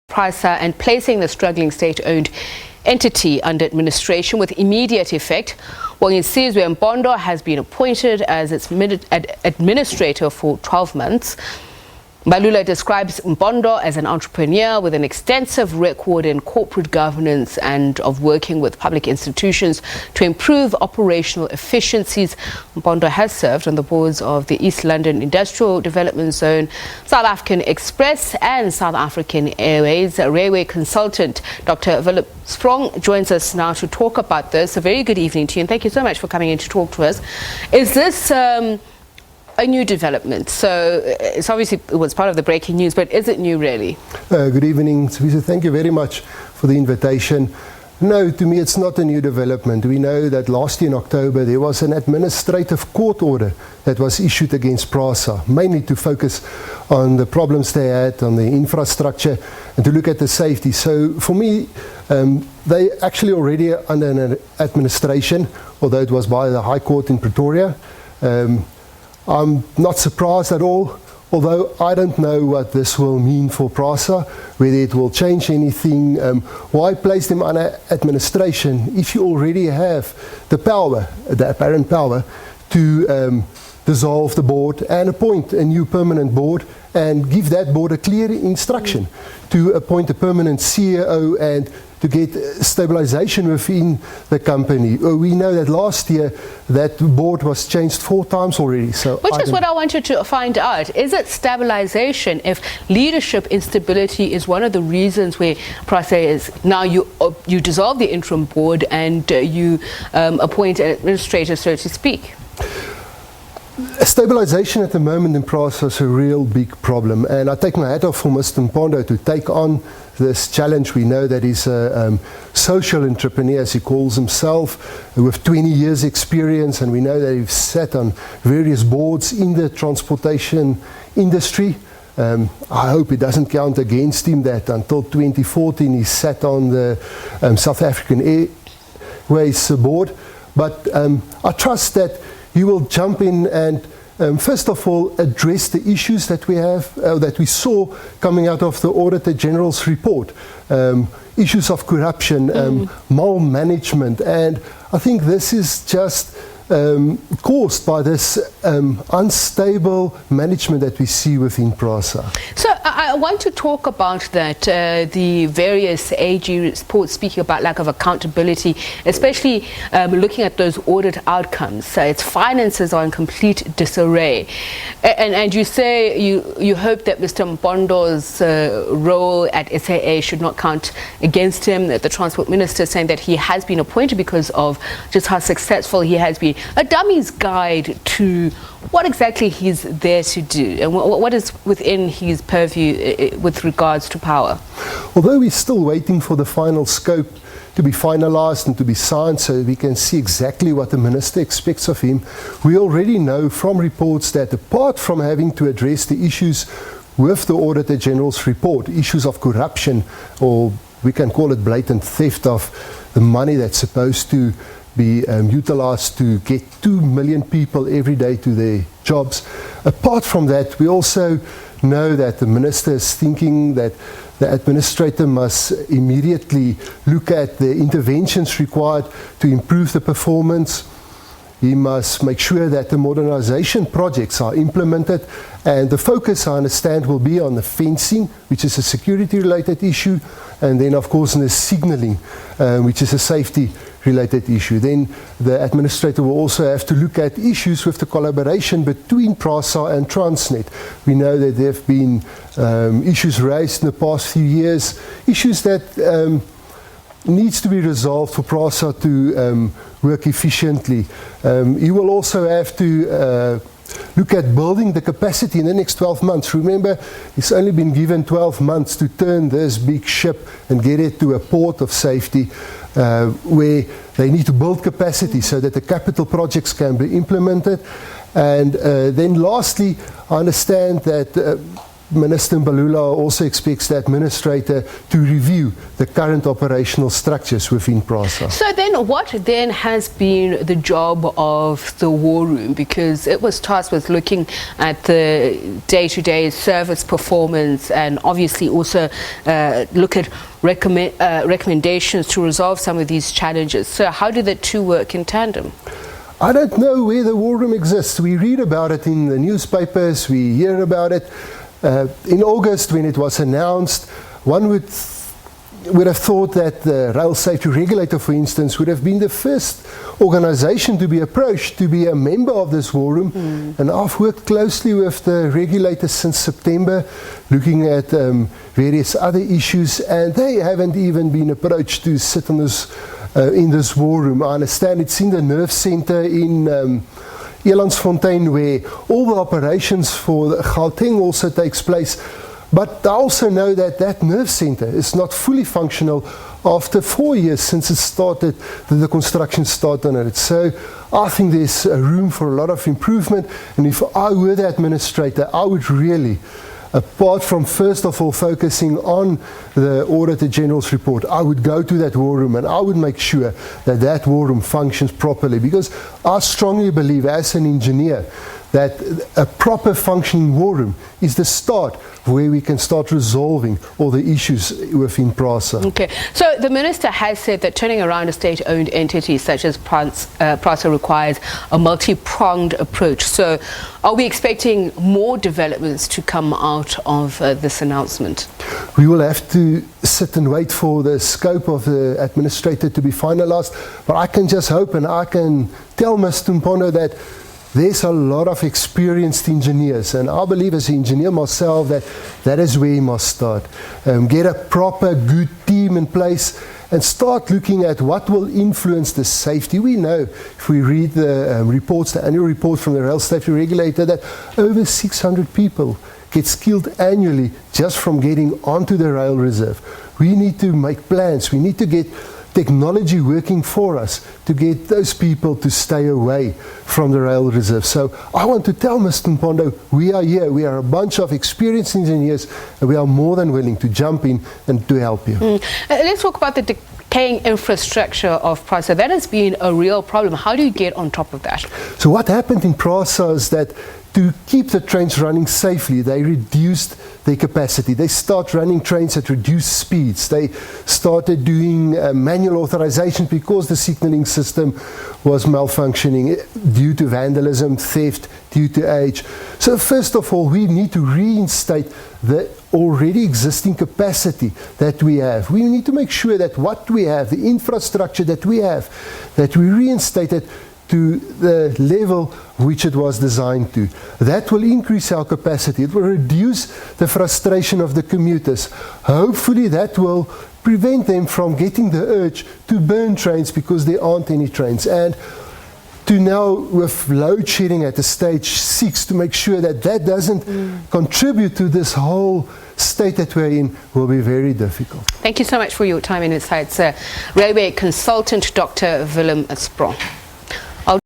Prasa and placing the struggling state-owned entity under administration with immediate effect. Bongisizwe Mpondo has been appointed as its administrator for 12 months. Mbalula describes Mpondo as an entrepreneur with an extensive record in corporate governance and of working with public institutions to improve operational efficiencies. Mpondo has served on the boards of the East London Industrial Development Zone, South African Express and South African Airways. Railway consultant Dr. Willem Sprong joins us now to talk about this. A very good evening to you and thank you so much for coming in to talk to us. Is this a new development? So it's obviously it was part of the breaking news, but is it new really? Good evening, Teresa. Thank you very much for the invitation. No, to me it's not a new development. We know that last year in October there was an administrative court order that was issued against Prasa, mainly to focus on the problems they had, on the infrastructure and to look at the safety. So for me, they actually already under an administration, although it was by the High Court in Pretoria. I'm not surprised at all, although I don't know what this will mean for Prasa, whether it will change anything. Why place them under administration if you already have the power, the apparent power, to dissolve the board and appoint a new permanent board and give that board a clear instruction to appoint a permanent CEO and to get stabilization within the company. We know that last year that board was changed 4 times already. So which is what I wanted to find out. Is it stabilization if leadership instability is one of the reasons where Prasa is now you dissolve the interim board and you appoint an administrator, so to speak? Stabilization at the moment in Prasa is a real big problem, and I take my hat off for Mr. Mpondo to take on this challenge. We know that he's a social entrepreneur, as he calls himself, with 20 years experience, and we know that he's sat on various boards in the transportation industry. I hope it doesn't count against him that until 2014 he sat on the South African Airways board, but I trust that he will jump in and first of all address the issues that we have, that we saw coming out of the Auditor General's report. Issues of corruption, malmanagement, and I think this is just caused by this unstable management that we see within Prasa. So I want to talk about that, the various AG reports speaking about lack of accountability, especially looking at those audit outcomes. Its finances are in complete disarray. And you say you hope that Mr. Mpondo's role at SAA should not count against him, that the Transport Minister is saying that he has been appointed because of just how successful he has been. A dummy's guide to what exactly he's there to do and what is within his purview with regards to power. Although we're still waiting for the final scope to be finalized and to be signed so we can see exactly what the minister expects of him, we already know from reports that apart from having to address the issues with the Auditor General's report, issues of corruption, or we can call it blatant theft of the money that's supposed to be utilized to get 2 million people every day to their jobs. Apart from that, we also know that the minister is thinking that the administrator must immediately look at the interventions required to improve the performance. He must make sure that the modernization projects are implemented, and the focus, I understand, will be on the fencing, which is a security-related issue, and then, of course, on the signaling, which is a safety-related issue. Then the administrator will also have to look at issues with the collaboration between Prasa and Transnet. We know that there have been issues raised in the past few years, issues that needs to be resolved for Prasa to work efficiently. He will also have to look at building the capacity in the next 12 months. Remember, he's only been given 12 months to turn this big ship and get it to a port of safety where they need to build capacity so that the capital projects can be implemented. And then lastly, I understand that Minister Mbalula also expects the administrator to review the current operational structures within Prasa. So then what then has been the job of the war room? Because it was tasked with looking at the day-to-day service performance and obviously also look at recommendations to resolve some of these challenges. So how do the two work in tandem? I don't know where the war room exists. We read about it in the newspapers, we hear about it. In August, when it was announced, one would have thought that the rail safety regulator, for instance, would have been the first organisation to be approached to be a member of this war room. And I've worked closely with the regulators since September, looking at various other issues, and they haven't even been approached to sit on this, in this war room. I understand it's in the nerve centre in Elandsfontein, where all the operations for Gauteng also takes place. But I also know that that nerve centre is not fully functional after 4 years since it started, the construction started on it. So I think there's room for a lot of improvement, and if I were the administrator, I would really, apart from first of all focusing on the Auditor General's report, I would go to that war room and I would make sure that that war room functions properly, because I strongly believe as an engineer that a proper functioning war room is the start where we can start resolving all the issues within Prasa. Okay, so the Minister has said that turning around a state-owned entity such as Prasa requires a multi-pronged approach. So are we expecting more developments to come out of this announcement? We will have to sit and wait for the scope of the administrator to be finalised, but I can just hope and I can tell Mr. Mpondo that there's a lot of experienced engineers, and I believe as an engineer myself that is where you must start. Get a proper good team in place and start looking at what will influence the safety. We know, if we read the reports, the annual report from the Rail Safety Regulator, that over 600 people get killed annually just from getting onto the rail reserve. We need to make plans. We need to get technology working for us to get those people to stay away from the rail reserve. So I want to tell Mr. Mpondo, we are here, we are a bunch of experienced engineers, and we are more than willing to jump in and to help you. Let's talk about the decaying infrastructure of Prasa. That has been a real problem. How do you get on top of that? So what happened in Prasa is that to keep the trains running safely, they reduced their capacity. They start running trains at reduced speeds. They started doing manual authorization because the signalling system was malfunctioning due to vandalism, theft, due to age. So first of all, we need to reinstate the already existing capacity that we have. We need to make sure that what we have, the infrastructure that we have, that we reinstate it to the level which it was designed to. That will increase our capacity. It will reduce the frustration of the commuters. Hopefully that will prevent them from getting the urge to burn trains because there aren't any trains. And to now, with load shedding at the stage 6, to make sure that that doesn't contribute to this whole state that we're in, will be very difficult. Thank you so much for your time and insights, Railway Consultant Dr. Willem Sprong.